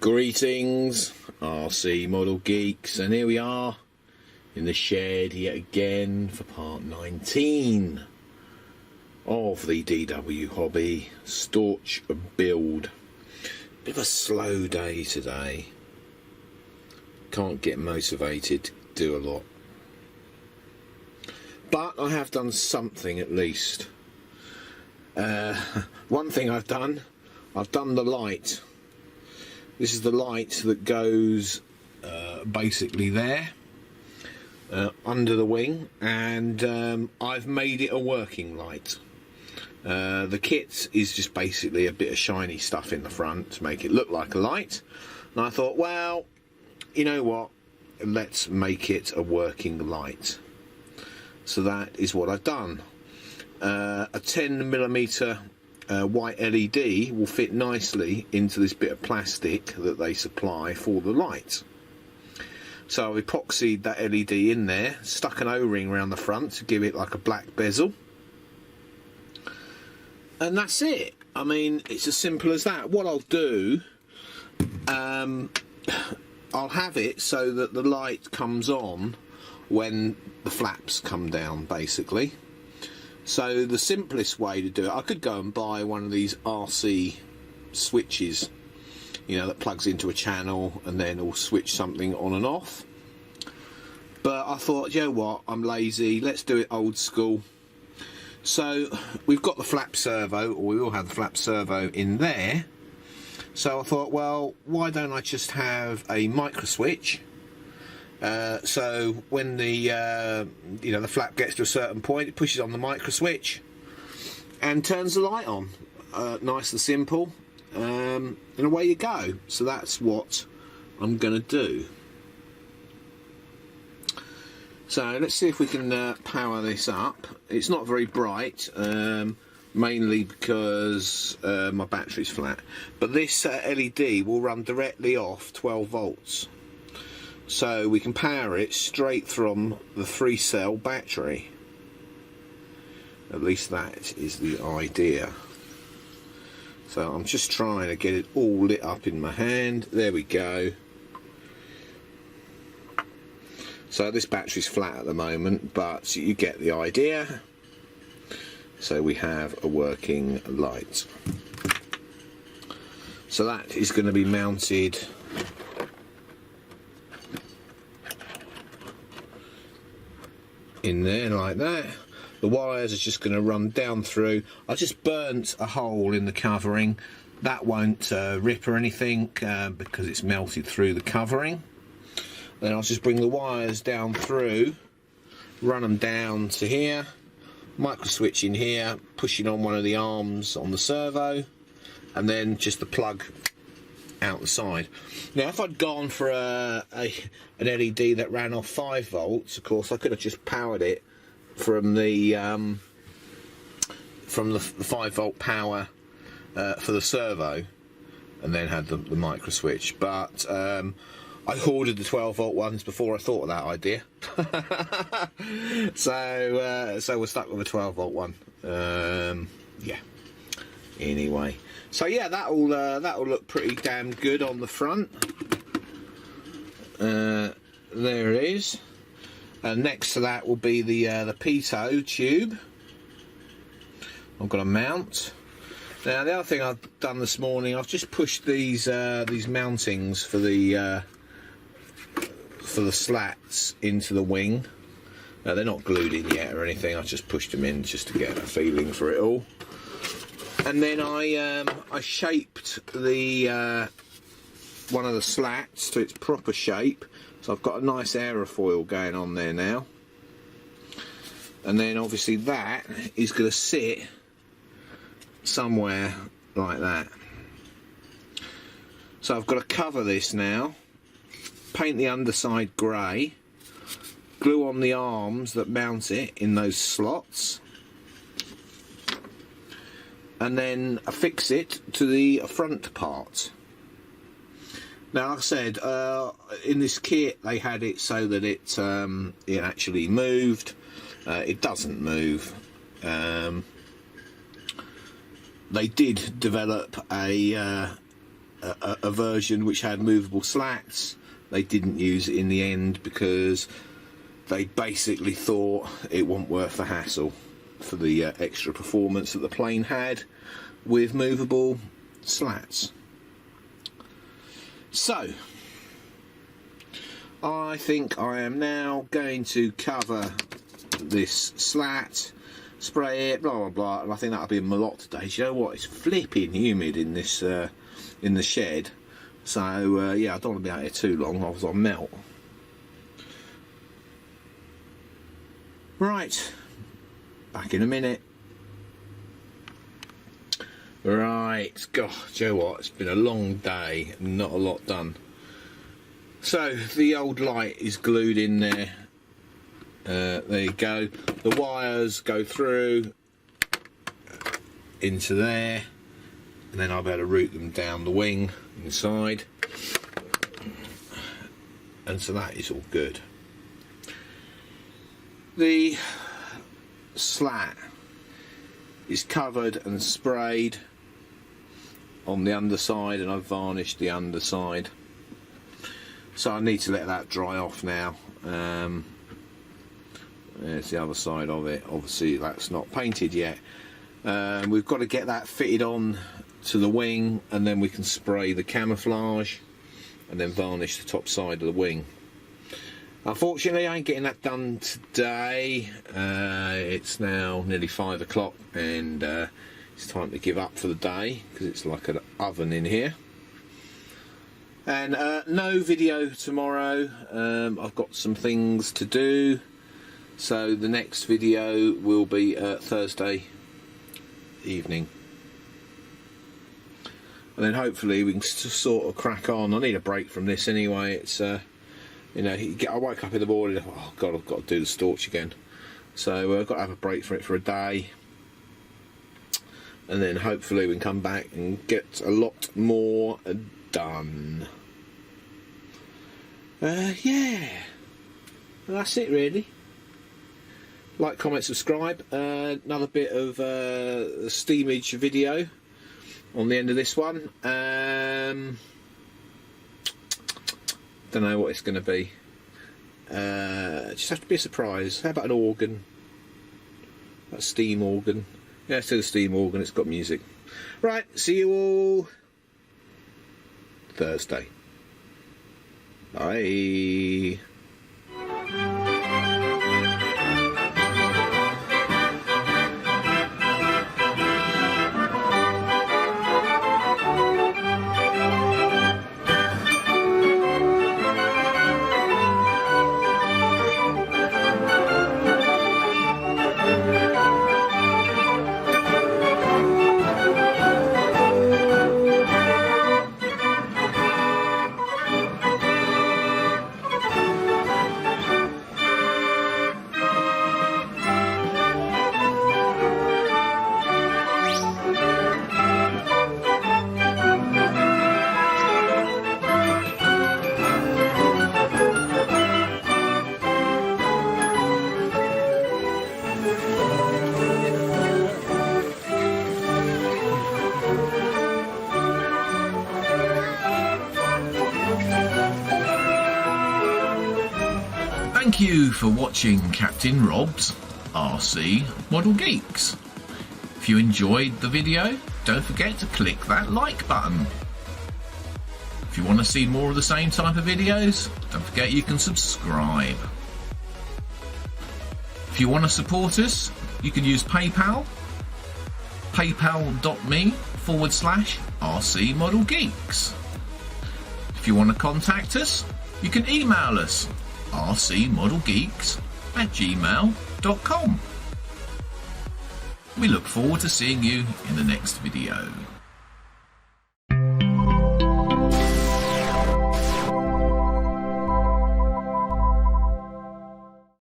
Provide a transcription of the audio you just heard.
Greetings, RC model geeks, and here we are in the shed yet again for part 19 of the DW Hobby Storch build. Bit of a slow day today. Can't get motivated to do a lot, but I have done something at least. One thing I've done the light. This is the light that goes basically there under the wing, and I've made it a working light. The kit is just basically a bit of shiny stuff in the front to make it look like a light, and I thought, well, you know what, let's make it a working light. So that is what I've done. A 10mm white LED will fit nicely into this bit of plastic that they supply for the light. So I've epoxied that LED in there, stuck an O-ring around the front to give it like a black bezel, and that's it. I mean, it's as simple as that. What I'll do, I'll have it so that the light comes on when the flaps come down, basically. So the simplest way to do it, I could go and buy one of these RC switches, you know, that plugs into a channel and then will switch something on and off. But I thought, you know what, I'm lazy, let's do it old school. So we've got the flap servo, or we will have the flap servo in there. So I thought, well, why don't I just have a micro switch? So when the you know, the flap gets to a certain point, it pushes on the micro switch and turns the light on. Nice and simple, and away you go. So that's what I'm going to do. So let's see if we can power this up. It's not very bright, mainly because my battery's flat, but this LED will run directly off 12 volts. So we can power it straight from the 3-cell battery. At least that is the idea. So I'm just trying to get it all lit up in my hand. There we go. So this battery's flat at the moment, but you get the idea. So we have a working light. So that is going to be mounted in there like that. The wires are just going to run down through. I just burnt a hole in the covering. That won't rip or anything because it's melted through the covering. Then I'll just bring the wires down through, run them down to here, micro switch in here, pushing on one of the arms on the servo, and then just the plug out the side. Now if I'd gone for an LED that ran off 5 volts, of course I could have just powered it from the 5 volt power for the servo, and then had the micro switch. But I ordered the 12 volt ones before I thought of that idea. So we're stuck with a 12 volt one. Yeah. Anyway, so yeah, that'll look pretty damn good on the front. There it is. Next to that will be the pitot tube I've got to mount. Now the other thing I've done this morning, I've just pushed these mountings for the slats into the wing. They're not glued in yet or anything. I just pushed them in just to get a feeling for it all. And then I shaped the one of the slats to its proper shape, so I've got a nice aerofoil going on there now. And then obviously that is going to sit somewhere like that. So I've got to cover this now, paint the underside grey, glue on the arms that mount it in those slots, and then affix it to the front part. Now, like I said, in this kit they had it so that it actually moved. It doesn't move. They did develop a a version which had movable slats. They didn't use it in the end because they basically thought it wasn't worth the hassle for the extra performance that the plane had with movable slats. So I think I am now going to cover this slat, spray it, blah blah blah, and I think that'll be a lot today. Do you know what? It's flipping humid in this in the shed, so yeah, I don't want to be out here too long. I was on melt. Right, back in a minute. Right, God, do you know what? It's been a long day, not a lot done. So the old light is glued in there. There you go. The wires go through into there, and then I'll be able to route them down the wing inside, and so that is all good. The slat is covered and sprayed on the underside, and I've varnished the underside, so I need to let that dry off now. There's the other side of it. Obviously that's not painted yet. We've got to get that fitted on to the wing, and then we can spray the camouflage and then varnish the top side of the wing. Unfortunately I ain't getting that done today. It's now nearly 5 o'clock, and it's time to give up for the day because it's like an oven in here. And no video tomorrow. I've got some things to do, so the next video will be Thursday evening, and then hopefully we can sort of crack on. I need a break from this anyway. It's you know, I wake up in the morning, oh God, I've got to do the Storch again, so I've got to have a break from it for a day, and then hopefully we can come back and get a lot more done. Yeah, well, that's it really. Like, comment, subscribe. Another bit of steamage video on the end of this one. Don't know what it's going to be. Just have to be a surprise. How about an organ? A steam organ. Yeah, it's still a steam organ. It's got music. Right, see you all Thursday. Bye. Thank you for watching Captain Rob's RC Model Geeks. If you enjoyed the video, don't forget to click that like button. If you want to see more of the same type of videos, don't forget you can subscribe. If you want to support us, you can use PayPal, paypal.me/RC Model Geeks. If you want to contact us, you can email us rcmodelgeeks@gmail.com. We look forward to seeing you in the next video.